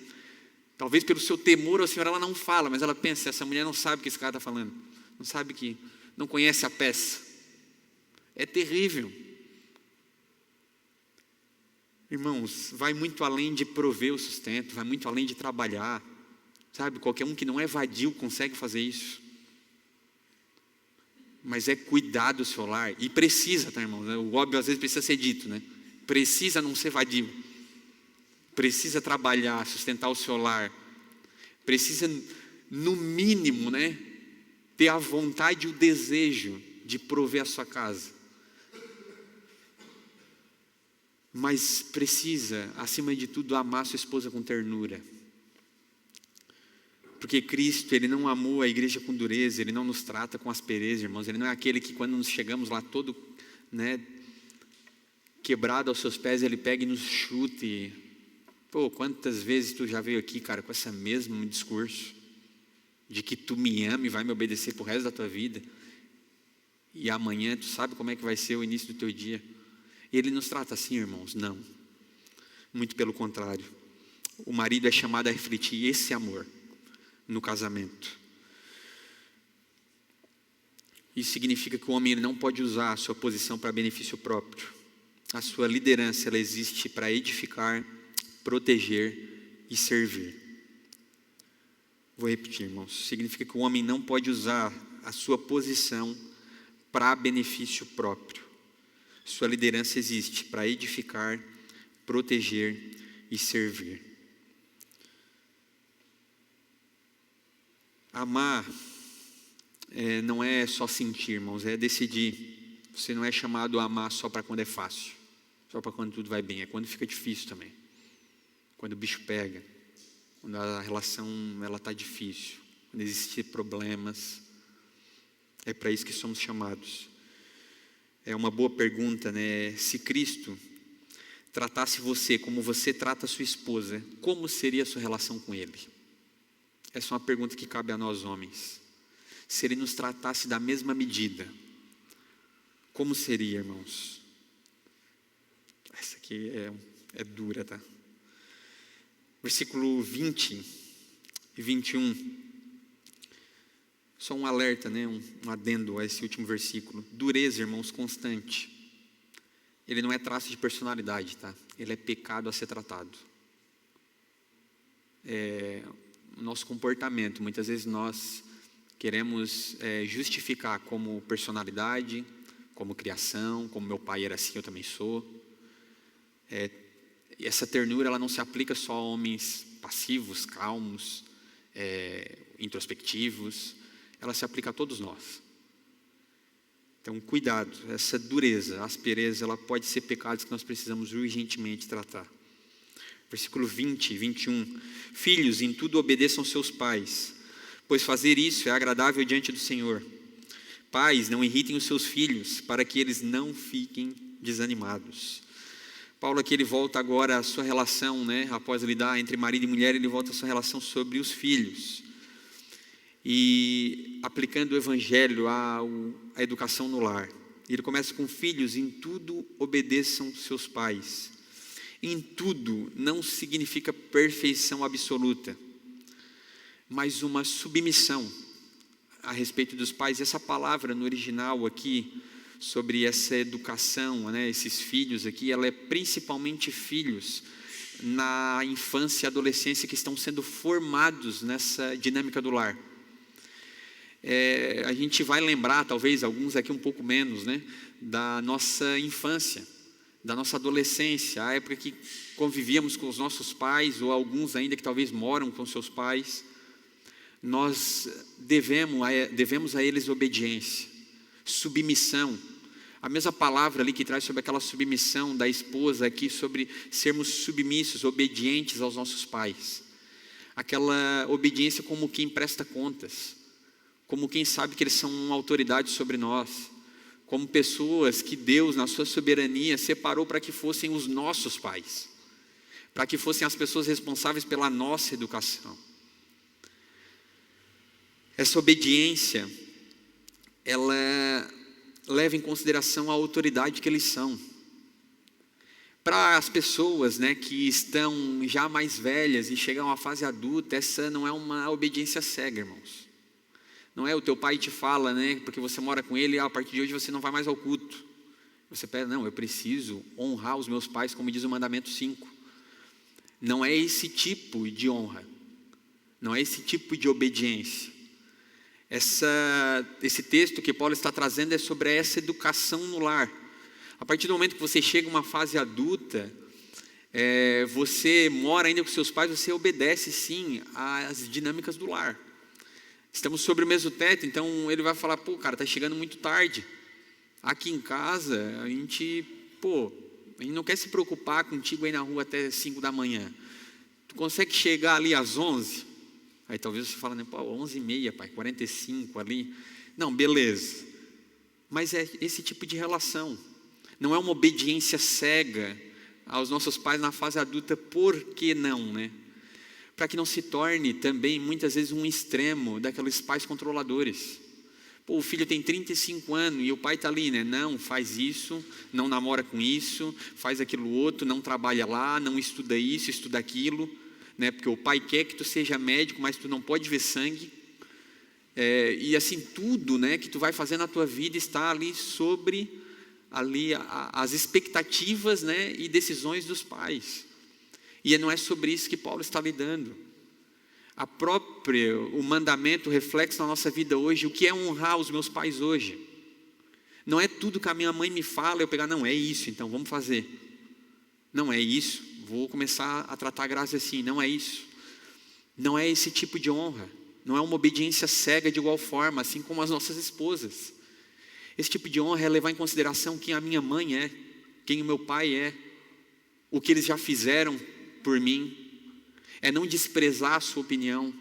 A: Talvez pelo seu temor ao Senhor ela não fala, mas ela pensa, essa mulher não sabe o que esse cara está falando, não sabe que, não conhece a peça. É terrível. Irmãos, vai muito além de prover o sustento, vai muito além de trabalhar, sabe? Qualquer um que não é vadio consegue fazer isso. Mas é cuidar do seu lar, e precisa, tá, irmãos? O óbvio às vezes precisa ser dito, né? Precisa não ser vadio, precisa trabalhar, sustentar o seu lar, precisa, no mínimo, né, ter a vontade e o desejo de prover a sua casa. Mas precisa, acima de tudo, amar sua esposa com ternura. Porque Cristo, Ele não amou a igreja com dureza, Ele não nos trata com aspereza, irmãos. Ele não é aquele que quando nos chegamos lá todo, né, quebrado aos seus pés, Ele pega e nos chute. Pô, quantas vezes tu já veio aqui, cara, com esse mesmo discurso, de que tu me ama e vai me obedecer pro resto da tua vida, e amanhã tu sabe como é que vai ser o início do teu dia. Ele nos trata assim, irmãos? Não, muito pelo contrário. O marido é chamado a refletir esse amor no casamento. Isso significa que o homem não pode usar a sua posição para benefício próprio. A sua liderança, ela existe para edificar, proteger e servir. Vou repetir, irmãos. Significa que o homem não pode usar a sua posição para benefício próprio. Sua liderança existe para edificar, proteger e servir. Amar não é só sentir, irmãos, é decidir. Você não é chamado a amar só para quando é fácil, só para quando tudo vai bem, é quando fica difícil também. Quando o bicho pega, quando a relação está difícil, quando existem problemas, é para isso que somos chamados. É uma boa pergunta, né? Se Cristo tratasse você como você trata a sua esposa, como seria a sua relação com Ele? Essa é uma pergunta que cabe a nós homens. Se Ele nos tratasse da mesma medida, como seria, irmãos? Essa aqui é dura, tá? Versículo 20 e 21. Só um alerta, né? um adendo a esse último versículo. Dureza, irmãos, constante. Ele não é traço de personalidade, tá? Ele é pecado a ser tratado. O nosso comportamento, muitas vezes nós queremos justificar como personalidade, como criação, como meu pai era assim, eu também sou. Essa ternura, ela não se aplica só a homens passivos, calmos, introspectivos, ela se aplica a todos nós. Então, cuidado, essa dureza, aspereza, ela pode ser pecados que nós precisamos urgentemente tratar. Versículo 20 e 21. Filhos, em tudo obedeçam seus pais, pois fazer isso é agradável diante do Senhor. Pais, não irritem os seus filhos, para que eles não fiquem desanimados. Paulo aqui, ele volta agora à sua relação, né? Após lidar entre marido e mulher, ele volta à sua relação sobre os filhos. E aplicando o evangelho à educação no lar. Ele começa com: filhos, em tudo obedeçam seus pais. Em tudo não significa perfeição absoluta, mas uma submissão a respeito dos pais. Essa palavra no original aqui, sobre essa educação, né, esses filhos aqui, ela é principalmente filhos na infância e adolescência que estão sendo formados nessa dinâmica do lar. A gente vai lembrar, talvez alguns aqui um pouco menos, né, da nossa infância, da nossa adolescência, a época que convivíamos com os nossos pais, ou alguns ainda que talvez moram com seus pais. Nós devemos a eles obediência, submissão A mesma palavra ali que traz sobre aquela submissão da esposa aqui, sobre sermos submissos, obedientes aos nossos pais. Aquela obediência como quem presta contas, como quem sabe que eles são uma autoridade sobre nós, como pessoas que Deus, na sua soberania, separou para que fossem os nossos pais, para que fossem as pessoas responsáveis pela nossa educação. Essa obediência, ela leva em consideração a autoridade que eles são. Para as pessoas, né, que estão já mais velhas e chegam à fase adulta, essa não é uma obediência cega, irmãos. Não é o teu pai te fala, né, porque você mora com ele, a partir de hoje você não vai mais ao culto. Você pede, não, eu preciso honrar os meus pais, como diz o mandamento 5. Não é esse tipo de honra, não é esse tipo de obediência. Esse texto que Paulo está trazendo é sobre essa educação no lar. A partir do momento que você chega a uma fase adulta, você mora ainda com seus pais, você obedece sim às dinâmicas do lar. Estamos sobre o mesmo teto, então ele vai falar, pô, cara, está chegando muito tarde. Aqui em casa, a gente não quer se preocupar contigo aí na rua até 5 da manhã. Tu consegue chegar ali às 11? Aí talvez você fale, né, pô, 11h30, pai, 45 ali. Não, beleza. Mas é esse tipo de relação. Não é uma obediência cega aos nossos pais na fase adulta, por que não, né? Para que não se torne também, muitas vezes, um extremo daqueles pais controladores. Pô, o filho tem 35 anos e o pai está ali, né? Não, faz isso, não namora com isso, faz aquilo outro, não trabalha lá, não estuda isso, estuda aquilo, né? Porque o pai quer que tu seja médico, mas tu não pode ver sangue. E assim, tudo, né, que tu vai fazer na tua vida está ali sobre as expectativas, né, e decisões dos pais. E não é sobre isso que Paulo está lidando. O mandamento, o reflexo na nossa vida hoje, o que é honrar os meus pais hoje? Não é tudo que a minha mãe me fala, eu pegar, não, é isso, então vamos fazer. Não é isso, vou começar a tratar a Graça assim, não é isso. Não é esse tipo de honra, não é uma obediência cega de igual forma, assim como as nossas esposas. Esse tipo de honra é levar em consideração quem a minha mãe é, quem o meu pai é, o que eles já fizeram por mim. É não desprezar a sua opinião,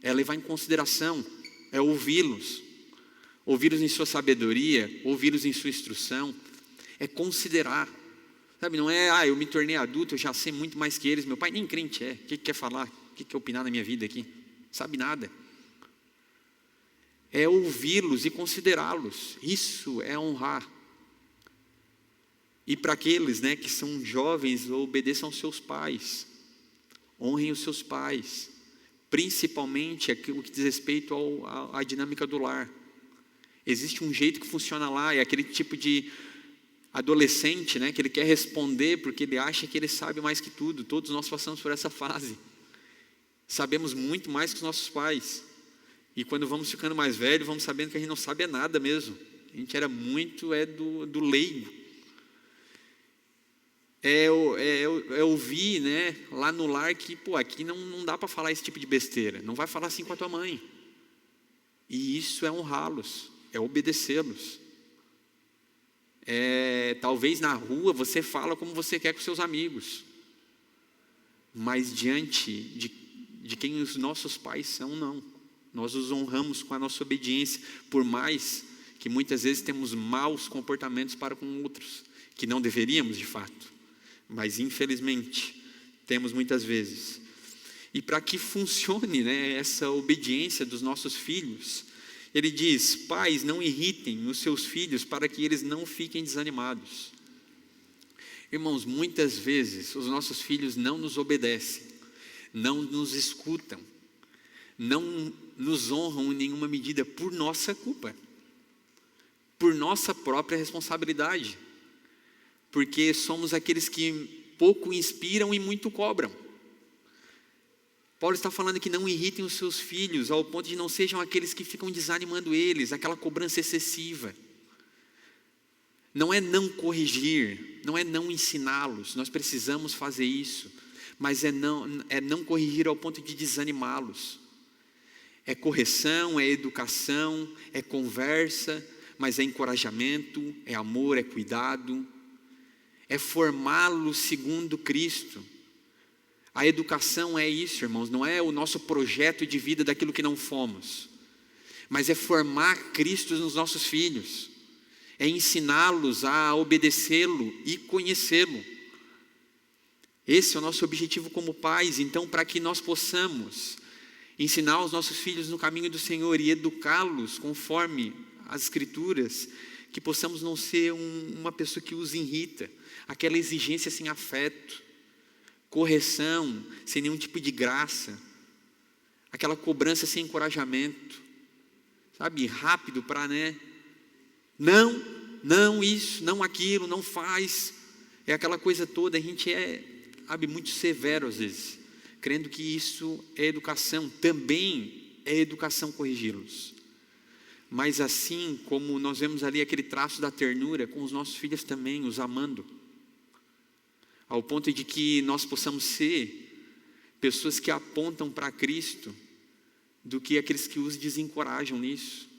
A: é levar em consideração, é ouvi-los em sua sabedoria, ouvi-los em sua instrução, é considerar, sabe, não é, eu me tornei adulto, eu já sei muito mais que eles, meu pai nem crente é, o que quer falar, o que quer opinar na minha vida aqui, sabe nada. É ouvi-los e considerá-los, isso é honrar. E para aqueles, né, que são jovens, obedeçam aos seus pais, honrem os seus pais, principalmente aquilo que diz respeito à dinâmica do lar. Existe um jeito que funciona lá, é aquele tipo de adolescente, né, que ele quer responder porque ele acha que ele sabe mais que tudo. Todos nós passamos por essa fase, sabemos muito mais que os nossos pais, e quando vamos ficando mais velhos, vamos sabendo que a gente não sabe nada mesmo, a gente era muito do leigo. Ouvir, né, lá no lar que, aqui não dá para falar esse tipo de besteira, não vai falar assim com a tua mãe, e isso é honrá-los, é obedecê-los. Talvez na rua você fala como você quer com seus amigos, mas diante de quem os nossos pais são, não, nós os honramos com a nossa obediência, por mais que muitas vezes temos maus comportamentos para com outros, que não deveríamos de fato, mas infelizmente temos muitas vezes. E para que funcione, né, essa obediência dos nossos filhos, ele diz, pais, não irritem os seus filhos para que eles não fiquem desanimados. Irmãos, muitas vezes os nossos filhos não nos obedecem, não nos escutam, não nos honram em nenhuma medida por nossa culpa, por nossa própria responsabilidade, porque somos aqueles que pouco inspiram e muito cobram. Paulo está falando que não irritem os seus filhos, ao ponto de não sejam aqueles que ficam desanimando eles, aquela cobrança excessiva. Não é não corrigir, não é não ensiná-los, nós precisamos fazer isso, mas é não corrigir ao ponto de desanimá-los. É correção, é educação, é conversa, mas é encorajamento, é amor, é cuidado, é formá-los segundo Cristo. A educação é isso, irmãos, não é o nosso projeto de vida daquilo que não fomos, mas é formar Cristo nos nossos filhos, é ensiná-los a obedecê-lo e conhecê-lo. Esse é o nosso objetivo como pais. Então, para que nós possamos ensinar os nossos filhos no caminho do Senhor e educá-los conforme as Escrituras, que possamos não ser uma pessoa que os irrita, aquela exigência sem afeto, correção sem nenhum tipo de graça, aquela cobrança sem encorajamento, sabe, rápido para, não isso, não aquilo, não faz, é aquela coisa toda. A gente muito severo às vezes, crendo que isso é educação. Também é educação corrigi-los, mas assim como nós vemos ali aquele traço da ternura com os nossos filhos também, os amando, ao ponto de que nós possamos ser pessoas que apontam para Cristo, do que aqueles que os desencorajam nisso,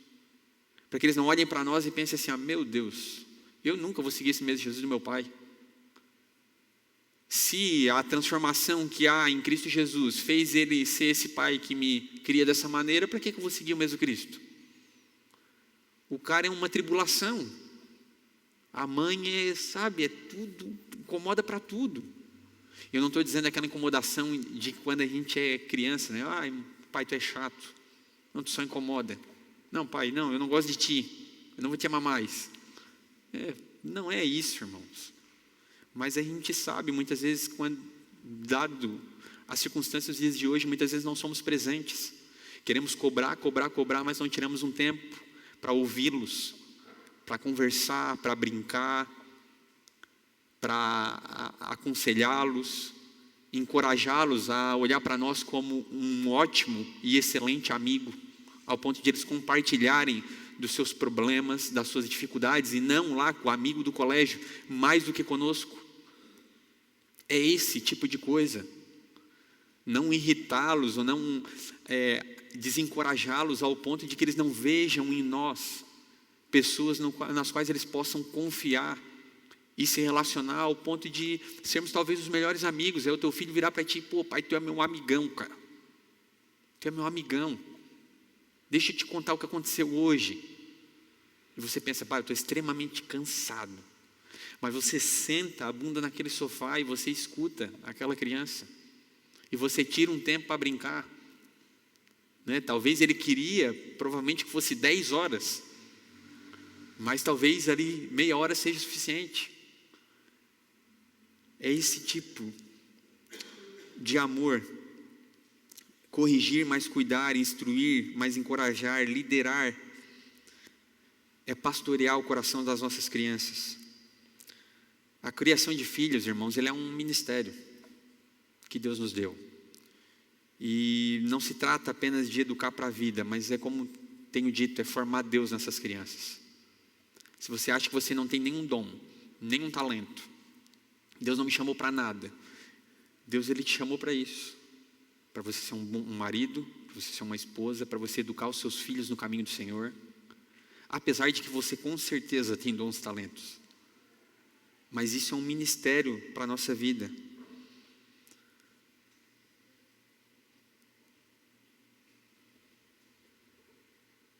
A: para que eles não olhem para nós e pensem assim: meu Deus, eu nunca vou seguir esse mesmo Jesus do meu pai. Se a transformação que há em Cristo Jesus fez ele ser esse pai que me cria dessa maneira, para que eu vou seguir o mesmo Cristo? O cara é uma tribulação, a mãe é tudo, incomoda para tudo. Eu não estou dizendo aquela incomodação de quando a gente é criança, ai, pai, tu é chato, não, tu só incomoda. Não, pai, não, eu não gosto de ti, eu não vou te amar mais. Não é isso, irmãos. Mas a gente sabe, muitas vezes, quando, dado as circunstâncias dos dias de hoje, muitas vezes não somos presentes. Queremos cobrar, mas não tiramos um tempo para ouvi-los, para conversar, para brincar, para aconselhá-los, encorajá-los a olhar para nós como um ótimo e excelente amigo, ao ponto de eles compartilharem dos seus problemas, das suas dificuldades, e não lá com o amigo do colégio, mais do que conosco. É esse tipo de coisa. Não irritá-los ou não desencorajá-los ao ponto de que eles não vejam em nós pessoas nas quais eles possam confiar e se relacionar ao ponto de sermos talvez os melhores amigos. É o teu filho virar para ti: pô, pai, tu é meu amigão, cara. Tu é meu amigão. Deixa eu te contar o que aconteceu hoje. E você pensa: pai, eu estou extremamente cansado. Mas você senta a bunda naquele sofá e você escuta aquela criança. E você tira um tempo para brincar. Talvez ele queria, provavelmente, que fosse 10 horas. Mas talvez ali meia hora seja suficiente. É esse tipo de amor. Corrigir, mas cuidar, instruir, mas encorajar, liderar. É pastorear o coração das nossas crianças. A criação de filhos, irmãos, ele é um ministério que Deus nos deu. E não se trata apenas de educar para a vida, mas é como tenho dito, é formar Deus nessas crianças. Se você acha que você não tem nenhum dom, nenhum talento, Deus não me chamou para nada. Deus, ele te chamou para isso. Para você ser um marido, para você ser uma esposa, para você educar os seus filhos no caminho do Senhor. Apesar de que você com certeza tem dons e talentos. Mas isso é um ministério para a nossa vida.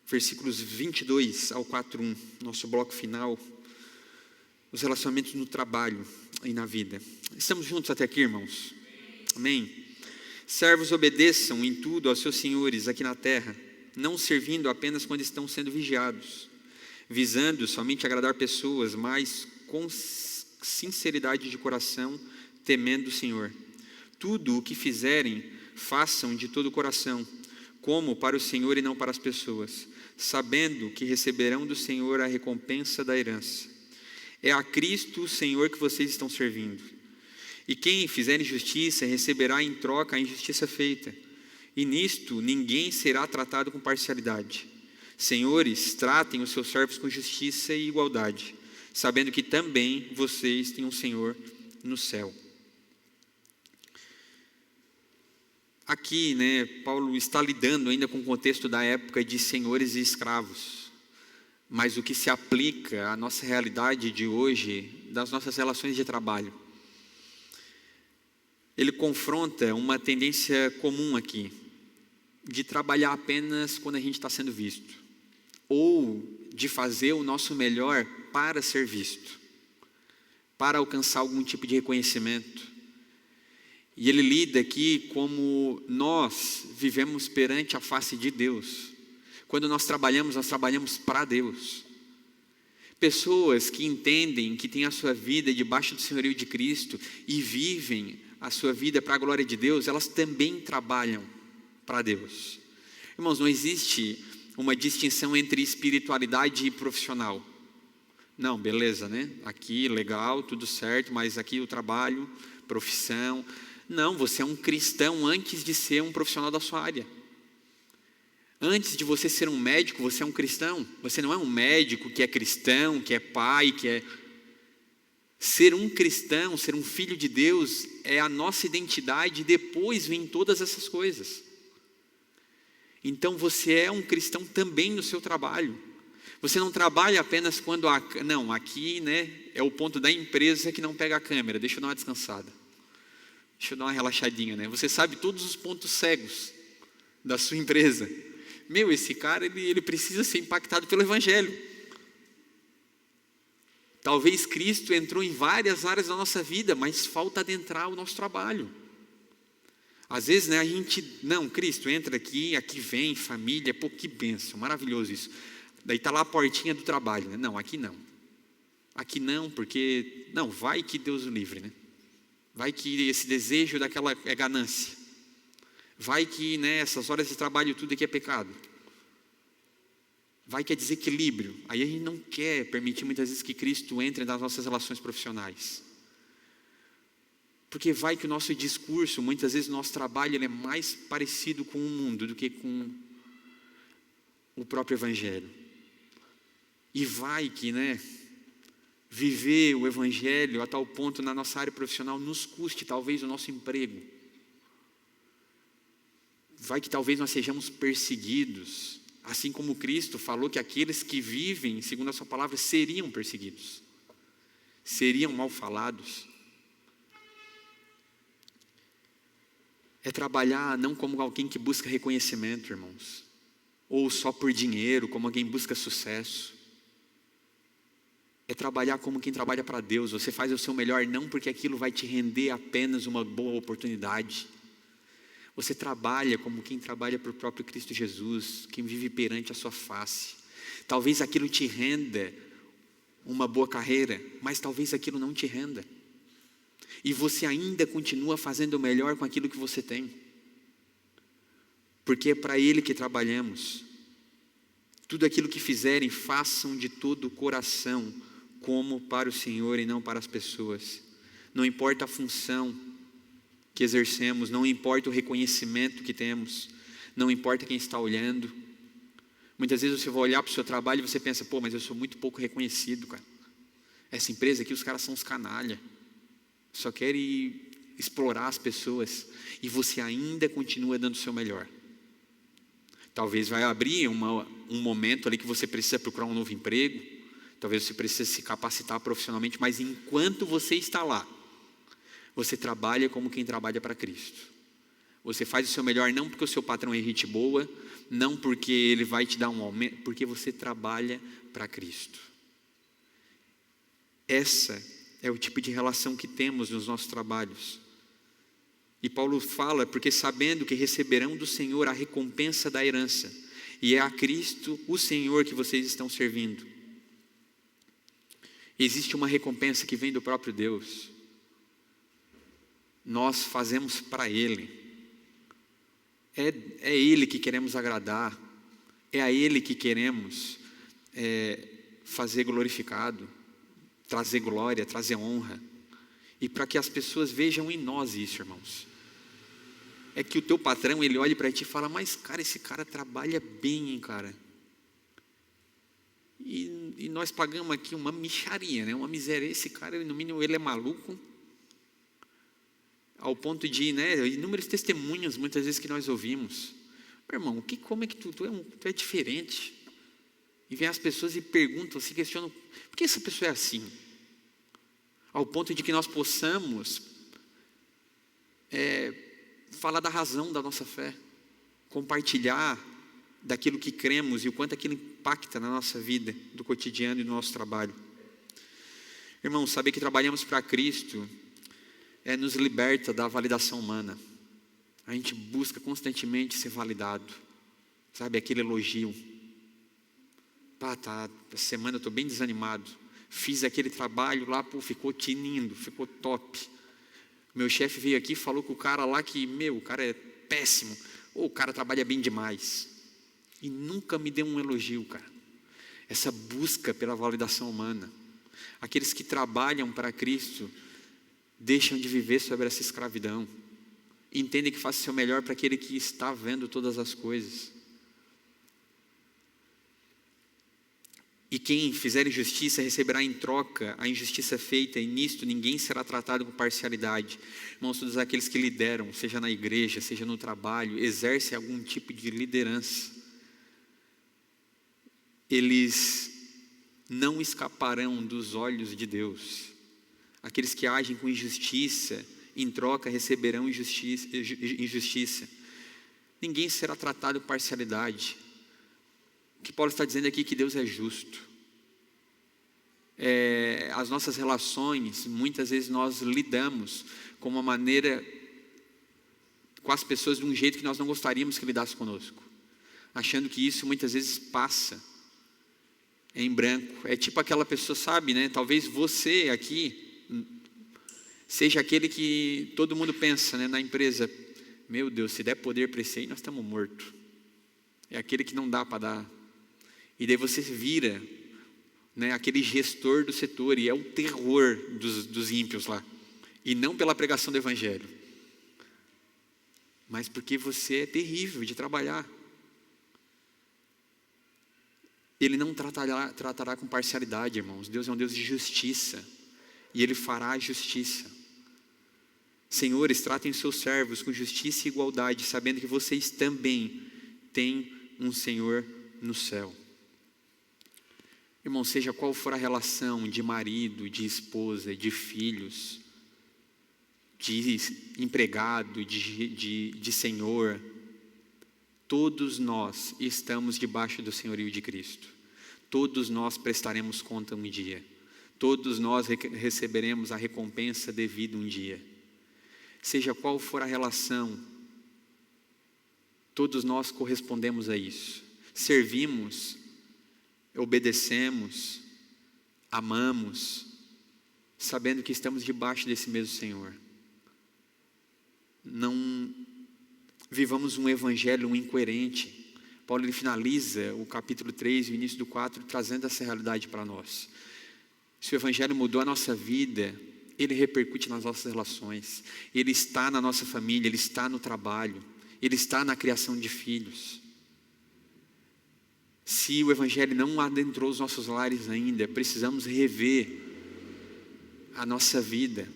A: Versículos 22 ao 4:1, nosso bloco final. Os relacionamentos no trabalho e na vida. Estamos juntos até aqui, irmãos? Amém? Servos, obedeçam em tudo aos seus senhores aqui na terra, não servindo apenas quando estão sendo vigiados, visando somente agradar pessoas, mas com sinceridade de coração, temendo o Senhor. Tudo o que fizerem, façam de todo o coração, como para o Senhor e não para as pessoas, sabendo que receberão do Senhor a recompensa da herança. É a Cristo o Senhor que vocês estão servindo. E quem fizer injustiça receberá em troca a injustiça feita. E nisto ninguém será tratado com parcialidade. Senhores, tratem os seus servos com justiça e igualdade, sabendo que também vocês têm um Senhor no céu. Aqui, Paulo está lidando ainda com o contexto da época de senhores e escravos. mas o que se aplica à nossa realidade de hoje, das nossas relações de trabalho. Ele confronta uma tendência comum aqui, de trabalhar apenas quando a gente está sendo visto, ou de fazer o nosso melhor para ser visto, para alcançar algum tipo de reconhecimento. E ele lida aqui como nós vivemos perante a face de Deus. Quando nós trabalhamos para Deus. Pessoas que entendem que têm a sua vida debaixo do senhorio de Cristo e vivem a sua vida para a glória de Deus, elas também trabalham para Deus. Irmãos, não existe uma distinção entre espiritualidade e profissional. Não, beleza, né? Aqui, legal, tudo certo, mas aqui o trabalho, profissão. Não, você é um cristão antes de ser um profissional da sua área. Antes de você ser um médico, você é um cristão. Você não é um médico que é cristão, que é pai, que é... Ser um cristão, ser um filho de Deus é a nossa identidade e depois vem todas essas coisas. Então você é um cristão também no seu trabalho. Você não trabalha apenas quando... Não, aqui, né, é o ponto da empresa que não pega a câmera. Deixa eu dar uma descansada. Deixa eu dar uma relaxadinha, né? Você sabe todos os pontos cegos da sua empresa. Meu, esse cara, ele precisa ser impactado pelo Evangelho. Talvez Cristo entrou em várias áreas da nossa vida, mas falta adentrar o nosso trabalho. Às vezes, né, a gente... Não, Cristo entra aqui vem, família, pô, que bênção, maravilhoso isso. Daí está lá a portinha do trabalho, né? Não, aqui não. Aqui não, porque... Não, vai que Deus o livre, né? Vai que esse desejo daquela é ganância. Vai que, né, essas horas de trabalho tudo aqui é pecado. Vai que é desequilíbrio. Aí a gente não quer permitir muitas vezes que Cristo entre nas nossas relações profissionais. Porque vai que o nosso discurso, muitas vezes o nosso trabalho, ele é mais parecido com o mundo do que com o próprio Evangelho. E vai que, né, viver o Evangelho a tal ponto na nossa área profissional nos custe talvez o nosso emprego. Vai que talvez nós sejamos perseguidos. Assim como Cristo falou que aqueles que vivem segundo a sua palavra seriam perseguidos, seriam mal falados. É trabalhar não como alguém que busca reconhecimento, irmãos, ou só por dinheiro, como alguém busca sucesso. É trabalhar como quem trabalha para Deus. Você faz o seu melhor não porque aquilo vai te render apenas uma boa oportunidade. Você trabalha como quem trabalha para o próprio Cristo Jesus, quem vive perante a sua face. Talvez aquilo te renda uma boa carreira, mas talvez aquilo não te renda. E você ainda continua fazendo o melhor com aquilo que você tem. Porque é para Ele que trabalhamos. Tudo aquilo que fizerem, façam de todo o coração, como para o Senhor e não para as pessoas. Não importa a função que exercemos, não importa o reconhecimento que temos, não importa quem está olhando. Muitas vezes você vai olhar para o seu trabalho e você pensa, pô, mas eu sou muito pouco reconhecido, cara. Essa empresa aqui, os caras são uns canalha, só querem explorar as pessoas, e você ainda continua dando o seu melhor. Talvez vai abrir um momento ali que você precisa procurar um novo emprego, talvez você precise se capacitar profissionalmente, mas enquanto você está lá, você trabalha como quem trabalha para Cristo. Você faz o seu melhor não porque o seu patrão é gente boa, não porque ele vai te dar um aumento, porque você trabalha para Cristo. Essa é o tipo de relação que temos nos nossos trabalhos. E Paulo fala, porque sabendo que receberão do Senhor a recompensa da herança, e é a Cristo, o Senhor, que vocês estão servindo. Existe uma recompensa que vem do próprio Deus. Nós fazemos para Ele. É Ele que queremos agradar. É a Ele que queremos fazer glorificado, trazer glória, trazer honra. E para que as pessoas vejam em nós isso, irmãos. É que o teu patrão, ele olha para ti e fala, mas cara, esse cara trabalha bem, hein, cara. E nós pagamos aqui uma mixaria, né? Uma miséria. Esse cara, no mínimo, ele é maluco. Ao ponto de, né, inúmeros testemunhos, muitas vezes, que nós ouvimos. Meu irmão, como é que tu é diferente? E vem as pessoas e perguntam, se questionam, por que essa pessoa é assim? Ao ponto de que nós possamos falar da razão da nossa fé, compartilhar daquilo que cremos e o quanto aquilo impacta na nossa vida, do cotidiano e do nosso trabalho. Irmãos, saber que trabalhamos para Cristo nos liberta da validação humana. A gente busca constantemente ser validado, sabe, aquele elogio. Essa semana eu estou bem desanimado, fiz aquele trabalho lá, ficou tinindo, ficou top. Meu chefe veio aqui e falou com o cara lá que, o cara é péssimo, ou o cara trabalha bem demais. E nunca me deu um elogio, cara. Essa busca pela validação humana. Aqueles que trabalham para Cristo deixam de viver sobre essa escravidão. Entendem que faz o seu melhor para aquele que está vendo todas as coisas. E quem fizer injustiça receberá em troca a injustiça feita, e nisto ninguém será tratado com parcialidade. Irmãos, todos aqueles que lideram, seja na igreja, seja no trabalho, exercem algum tipo de liderança, eles não escaparão dos olhos de Deus. Aqueles que agem com injustiça, em troca receberão injustiça. Ninguém será tratado com parcialidade. O que Paulo está dizendo aqui é que Deus é justo. As nossas relações, muitas vezes nós lidamos com uma maneira, com as pessoas de um jeito que nós não gostaríamos que lidasse conosco, achando que isso muitas vezes passa em branco. É tipo aquela pessoa, sabe, né? Talvez você aqui seja aquele que todo mundo pensa, né, na empresa, meu Deus, se der poder para esse aí, nós estamos mortos. É aquele que não dá para dar. E daí você vira, né, aquele gestor do setor, e é o terror dos ímpios lá. E não pela pregação do evangelho, mas porque você é terrível de trabalhar. Ele não tratará com parcialidade, irmãos. Deus é um Deus de justiça, e Ele fará a justiça. Senhores, tratem seus servos com justiça e igualdade, sabendo que vocês também têm um Senhor no céu. Irmão, seja qual for a relação de marido, de esposa, de filhos, de empregado, de senhor, todos nós estamos debaixo do senhorio de Cristo. Todos nós prestaremos conta um dia. Todos nós receberemos a recompensa devida um dia. Seja qual for a relação, todos nós correspondemos a isso. Servimos, obedecemos, amamos, sabendo que estamos debaixo desse mesmo Senhor. Não vivamos um evangelho incoerente. Paulo ele finaliza o capítulo 3 e o início do 4 trazendo essa realidade para nós. Se o evangelho mudou a nossa vida, ele repercute nas nossas relações. Ele está na nossa família, ele está no trabalho, ele está na criação de filhos. Se o evangelho não adentrou os nossos lares ainda, precisamos rever a nossa vida.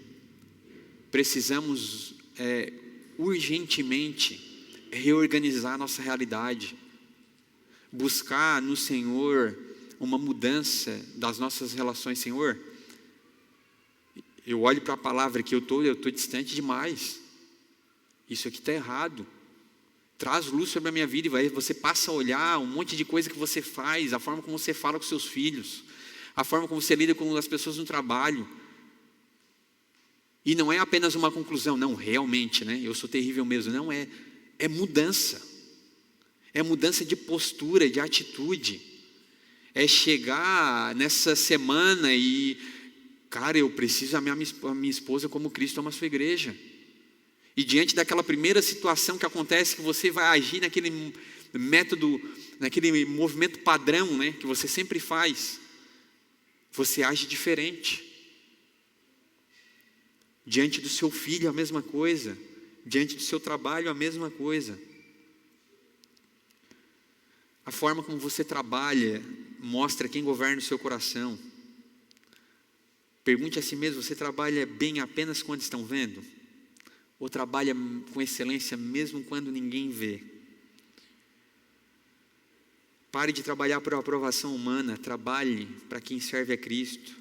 A: Precisamos urgentemente reorganizar a nossa realidade. Buscar no Senhor uma mudança das nossas relações. Senhor, eu olho para a palavra que eu estou distante demais. Isso aqui está errado. Traz luz sobre a minha vida, e você passa a olhar um monte de coisa que você faz, a forma como você fala com seus filhos, a forma como você lida com as pessoas no trabalho. E não é apenas uma conclusão, não, realmente, né? Eu sou terrível mesmo. Não, é mudança. É mudança de postura, de atitude. É chegar nessa semana e, cara, eu preciso amar a minha esposa como Cristo ama a sua igreja. E diante daquela primeira situação que acontece, que você vai agir naquele método, naquele movimento padrão, né, que você sempre faz, você age diferente. Diante do seu filho, a mesma coisa. Diante do seu trabalho, a mesma coisa. A forma como você trabalha mostra quem governa o seu coração. Pergunte a si mesmo: você trabalha bem apenas quando estão vendo? Ou trabalha com excelência mesmo quando ninguém vê? Pare de trabalhar por aprovação humana, trabalhe para quem serve a Cristo.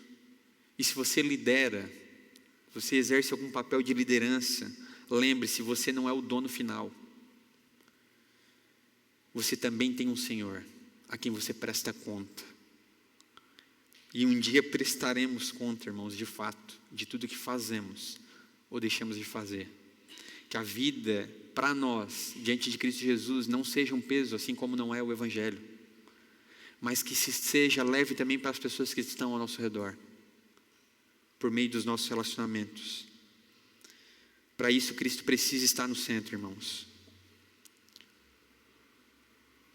A: E se você lidera, você exerce algum papel de liderança, lembre-se, você não é o dono final. Você também tem um Senhor, a quem você presta conta. E um dia prestaremos conta, irmãos, de fato, de tudo que fazemos ou deixamos de fazer. Que a vida, para nós, diante de Cristo Jesus, não seja um peso, assim como não é o Evangelho. Mas que seja leve também para as pessoas que estão ao nosso redor. Por meio dos nossos relacionamentos. Para isso, Cristo precisa estar no centro, irmãos.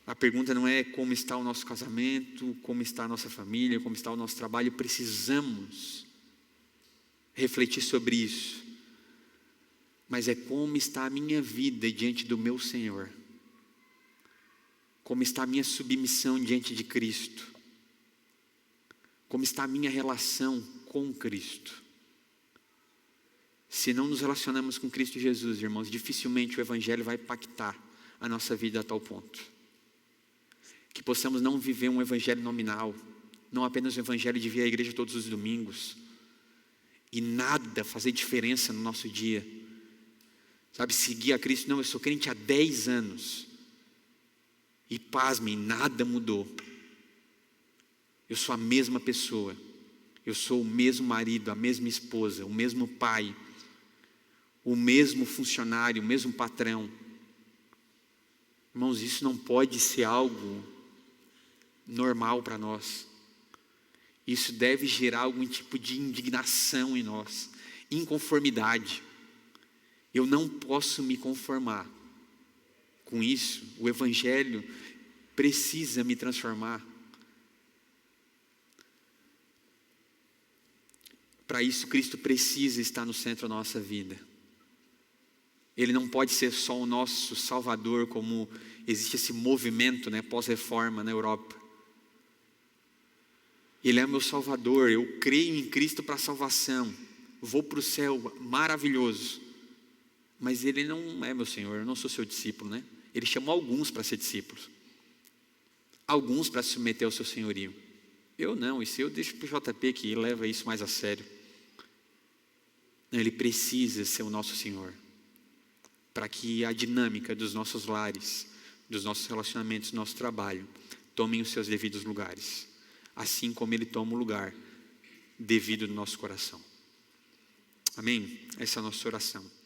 A: A pergunta não é como está o nosso casamento, como está a nossa família, como está o nosso trabalho. Precisamos refletir sobre isso. Mas é como está a minha vida diante do meu Senhor. Como está a minha submissão diante de Cristo. Como está a minha relação com Cristo. Se não nos relacionamos com Cristo Jesus, irmãos, dificilmente o Evangelho vai impactar a nossa vida a tal ponto. Que possamos não viver um Evangelho nominal, não apenas o Evangelho de vir à igreja todos os domingos, e nada fazer diferença no nosso dia. Sabe, seguir a Cristo, não, eu sou crente há 10 anos, e pasmem, nada mudou. Eu sou a mesma pessoa, eu sou o mesmo marido, a mesma esposa, o mesmo pai, o mesmo funcionário, o mesmo patrão. Irmãos, isso não pode ser algo normal para nós. Isso deve gerar algum tipo de indignação em nós, inconformidade. Eu não posso me conformar com isso. O Evangelho precisa me transformar. Para isso, Cristo precisa estar no centro da nossa vida. Ele não pode ser só o nosso Salvador, como existe esse movimento, pós-reforma na Europa. Ele é meu Salvador, eu creio em Cristo para a salvação, vou para o céu, maravilhoso. Mas Ele não é meu Senhor, eu não sou seu discípulo, Ele chamou alguns para ser discípulos. Alguns para se submeter ao seu senhorio. Eu não, isso eu deixo para o JP que leva isso mais a sério. Não, Ele precisa ser o nosso Senhor. Para que a dinâmica dos nossos lares, dos nossos relacionamentos, do nosso trabalho, tomem os seus devidos lugares. Assim como Ele toma o lugar devido no nosso coração. Amém? Essa é a nossa oração.